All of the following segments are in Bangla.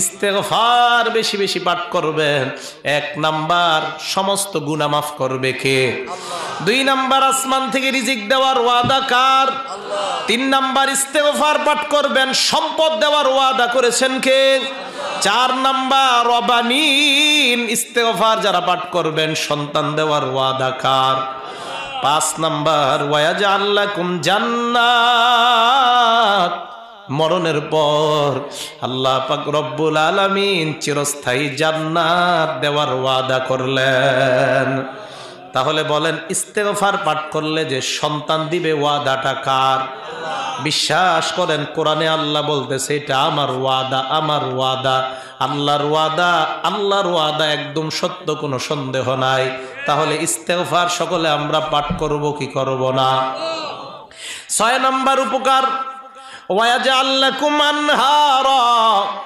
ইস্তেগফার বেশি বেশি পাঠ করবেন। 1 নাম্বার সমস্ত গুনাহ মাফ করবে কে? আল্লাহ। 2 নাম্বার আসমান থেকে রিজিক দেওয়ার ওয়াদা কার? আল্লাহ। 3 নাম্বার ইস্তেগফার পাঠ করবেন, সম্পদ দেওয়ার ওয়াদা করেছেন কে? আল্লাহ। 4 নাম্বার রবানিন, ইস্তেগফার যারা পাঠ করবেন সন্তান দেওয়ার ওয়াদা কার? 5 নাম্বার ওয়ায়াজআল লাকুম জান্নাত, মরণের পর আল্লাহ পাক রব্বুল আলামিন চিরস্থায়ী জান্নাত দেওয়ার ওয়াদা করলেন। তাহলে বলেন ইস্তেগফার পাঠ করলে যে সন্তান দিবে ওয়াদাটা কার? বিশ্বাস করেন কোরআনে আল্লাহ বলতেছে এটা আমার ওয়াদা, আমার ওয়াদা। আল্লাহর ওয়াদা, আল্লাহর ওয়াদা একদম সত্য, কোনো সন্দেহ নাই। তাহলে ইস্তেগফার সকলে আমরা পাঠ করব কি করব না? 6 নাম্বার উপকার ওয়ায়াজআল লাকুম আনহারা,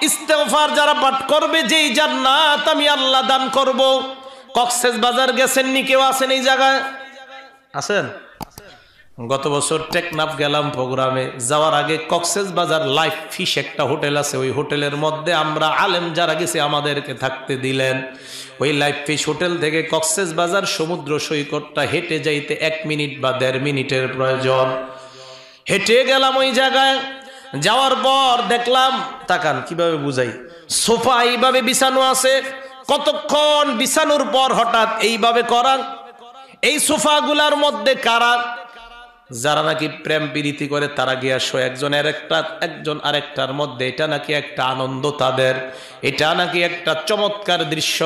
ইস্তেগফার যারা পাঠ করবে যেই জান্নাত আমি আল্লাহ দান করব। কক্সবাজার গেছেন নি কেউ? আছেন এই জায়গায়? আছেন? গত বছর টেকনাফ গেলাম প্রোগ্রামে, যাওয়ার আগে কক্সবাজার লাইফ ফিশ একটা হোটেল আছে, ওই হোটেলের মধ্যে আমরা আলেম যারা গেছে আমাদেরকে থাকতে দিলেন। ওই লাইফ ফিশ হোটেল থেকে কক্সবাজার সমুদ্র সৈকতটা হেঁটে যাইতে 1 মিনিট বা 1.5 মিনিটের প্রয়োজন। হেঁটে গেলাম ওই জায়গায়, যাওয়ার পর দেখলাম, তাকান কিভাবে বুঝাই, সোফা এইভাবে বিছানো আছে, কতক্ষণ বিছানোর পর হঠাৎ এইভাবে করা। এই সোফাগুলার মধ্যে কারা? যারা নাকি প্রেম প্রীতি করে তারা গিয়া শো একজন আরেকটার মধ্যে। এটা নাকি একটা আনন্দ তাদের, এটা নাকি একটা চমৎকার দৃশ্য।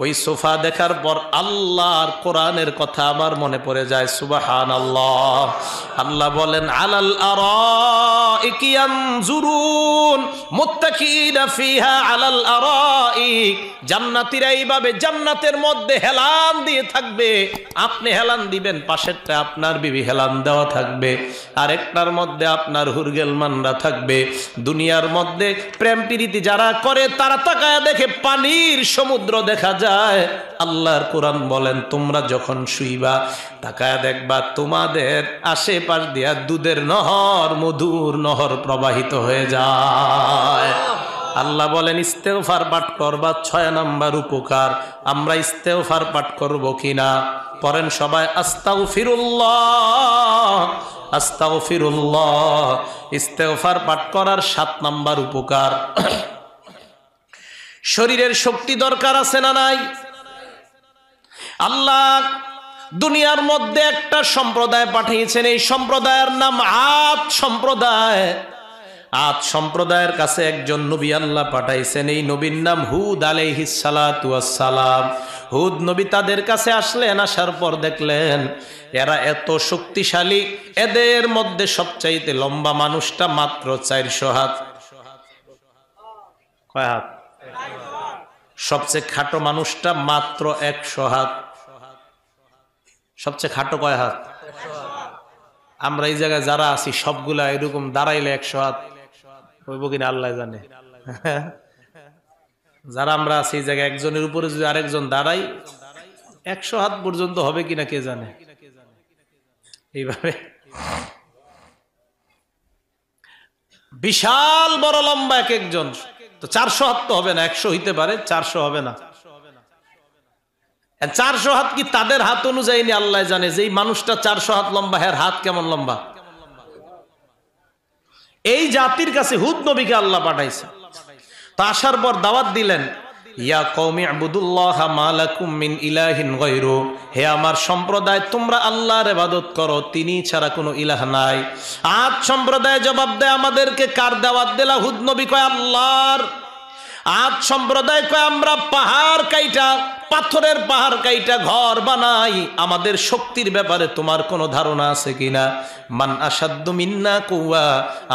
ওই সোফা দেখার পর আল্লাহর কোরআনের কথা আমার মনে পড়ে যায়, সুবহানাল্লাহ। আল্লাহ বলেন আলাল আরাইকি ইয়ানজুরুন মুত্তাকিনা ফিহা আলাল আরাইক, জান্নাতীরা এইভাবে জান্নাতের মধ্যে হেলান দিয়ে থাকবে। আপনি হেলান দিবেন, পাশেরটা আপনার বিবি হেলান দেওয়া থাকবে, আরেকটার মধ্যে আপনার হুরগেলমানরা থাকবে। দুনিয়ার মধ্যে প্রেম প্রীতি যারা করে তারা তাকায় দেখে পানির সমুদ্র দেখা যায়। আল্লাহর কোরআন বলেন তোমরা যখন শুইবা তাকায় দেখবা তোমাদের আশেপাশ দিয়া দুধের নহর, মধুর নহর প্রবাহিত হয়ে যায়। আল্লাহ বলেন ইস্তেগফার পাঠ করবা। 6 নাম্বার উপকার, আমরা ইস্তেগফার পাঠ করব কিনা? পড়েন সবাই আস্তাগফিরুল্লাহ, আস্তাগফিরুল্লাহ। ইস্তেগফার পাঠ করার 7 নাম্বার উপকার, শরীরের শক্তি দরকার আছে না নাই? আল্লাহ দুনিয়ার মধ্যে একটা সম্প্রদায় পাঠিয়েছেন, এই সম্প্রদায়ের নাম আদ সম্প্রদায়। আদ সম্প্রদায়ের কাছে একজন নবী আল্লাহ পাঠাইছেন, এই নবীর নাম হুদ আলাইহিস সালাতু ওয়াস সালাম। হুদ নবী তাদের কাছে আসলেন, আসার পর দেখলেন এরা এত শক্তিশালী, এদের মধ্যে সবচাইতে লম্বা মানুষটা মাত্র 400 হাত। কয় হাত? সবচেয়ে খাটো মানুষটা মাত্র 100 হাত। সবচেয়ে খাটো কয় হাত? আমরা এই জায়গায় যারা আছি সবগুলা এরকম দাঁড়াইলে 100 হাত হইব কিনা আল্লাহ জানে। যারা আমরা আছি এই জায়গায় একজনের উপরে যদি আরেকজন দাঁড়াই 100 হাত পর্যন্ত হবে কিনা কে জানে। এইভাবে বিশাল বড় লম্বা এক একজন। তো 400 হাত তো হবে না, 100 হইতে পারে, 400 হবে না। 400 হাত কি তাদের হাত অনুযায়ী নি আল্লাহ জানে। যেই মানুষটা 400 হাত লম্বা, এর হাত কেমন লম্বা। এই জাতির কাছে হুদ নবীকে আল্লাহ পাঠাইছে। তা আসার পর দাওয়াত দিলেন, ইয়া কওমি ইবুদুল্লাহ মা লাকুম মিন ইলাহিন গায়রু, হে আমার সম্প্রদায় তোমরা আল্লাহর ইবাদত করো, তিনি ছাড়া কোনো ইলাহ নাই। আদ সম্প্রদায় জবাব দেয় আমাদেরকে কার দাওয়াত দিলা? হুদ নবী কয় আল্লাহর। আদ সম্প্রদায় কয় আমরা পাহাড় কাইটা, পাথরের পাহাড় কাইটা ঘর বানাই, আমাদের শক্তির ব্যাপারে তোমার কোনো ধারণা আছে কিনা? মান আসাদ্দু মিন্না কুওয়া,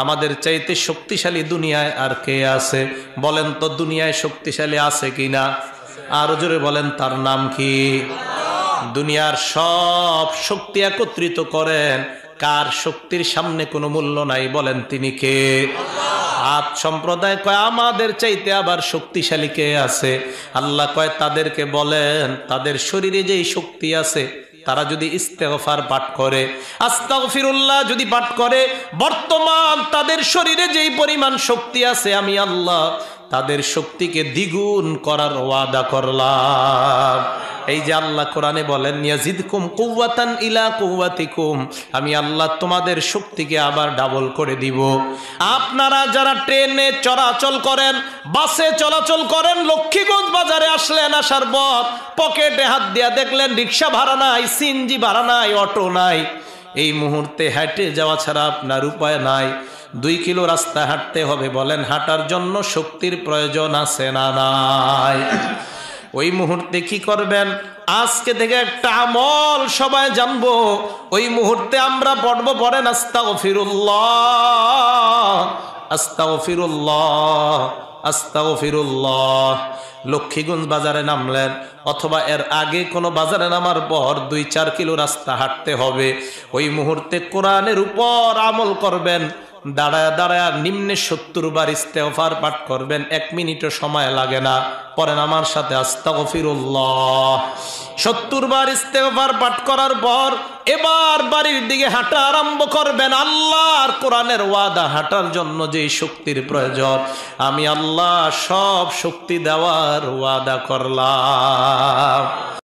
আমাদের চাইতে শক্তিশালী দুনিয়ায় আর কে আছে? বলেন তো দুনিয়ায় শক্তিশালী আছে কিনা? আর জোরে বলেন তার নাম কি? দুনিয়ার সব শক্তি একত্রিত করেন, কার শক্তির সামনে কোনো মূল্য নাই? বলেন তিনি কে? আদ সম্প্রদায় কয় আমাদের চাইতে আবার শক্তিশালী কে আছে? আল্লাহ কয় তাদেরকে বলেন তাদের শরীরে যেই শক্তি আছে তারা যদি ইস্তেগফার পাঠ করে, আস্তাগফিরুল্লাহ যদি পাঠ করে, বর্তমান তাদের শরীরে যেই পরিমাণ শক্তি আছে আমি আল্লাহ তাদের শক্তিকে দ্বিগুণ করার ওয়াদা করলাম। এই যে আল্লাহ কোরআনে বলেন ইয়াজিদকুম কুওয়াতান ইলা কুওয়াতিকুম, আমি আল্লাহ তোমাদের শক্তিকে আবার ডাবল করে দিব। আপনারা যারা ট্রেনে চলাচল করেন, বাসে চলাচল করেন, লক্ষ্মীগঞ্জ বাজারে আসলেন, আসার পর পকেটে হাত দিয়া দেখলেন রিক্সা ভাড়া নাই, সিএনজি ভাড়া নাই, অটো নাই, এই মুহূর্তে হেঁটে যাওয়া ছাড়া আপনার উপায় নাই। 2 কিলো রাস্তা হাঁটতে হবে, বলেন হাঁটার জন্য শক্তির প্রয়োজন আছে না নাই? ওই মুহূর্তে কি করবেন? আজকে থেকে একটা আমল সবাই জানবো। ওই মুহূর্তে আমরা পড়বো, পড়েন আস্তাগফিরুল্লাহ আস্তাগফিরুল্লাহ আস্তাগফিরুল্লাহ। লক্ষ্মীগঞ্জ বাজারে নামলেন অথবা এর আগে কোনো বাজারে নামার পর 2-4 কিলো রাস্তা হাঁটতে হবে। ওই মুহূর্তে কোরআনের উপর আমল করবেন, দাঁড়ায় দাঁড়ায় নিম্নে 70 বার ইস্তেগফার পাঠ করবেন, 1 মিনিটও সময় লাগে না। পরেন আমার সাথে আস্তাগফিরুল্লাহ। 70 বার ইস্তেগফার পাঠ করার পর এবার বাড়ির দিকে হাঁটা আরম্ভ করবেন। আল্লাহর কোরআনের ওয়াদা, হাঁটার জন্য যে শক্তির প্রয়োজন আমি আল্লাহ সব শক্তি দেওয়ার ওয়াদা করলাম।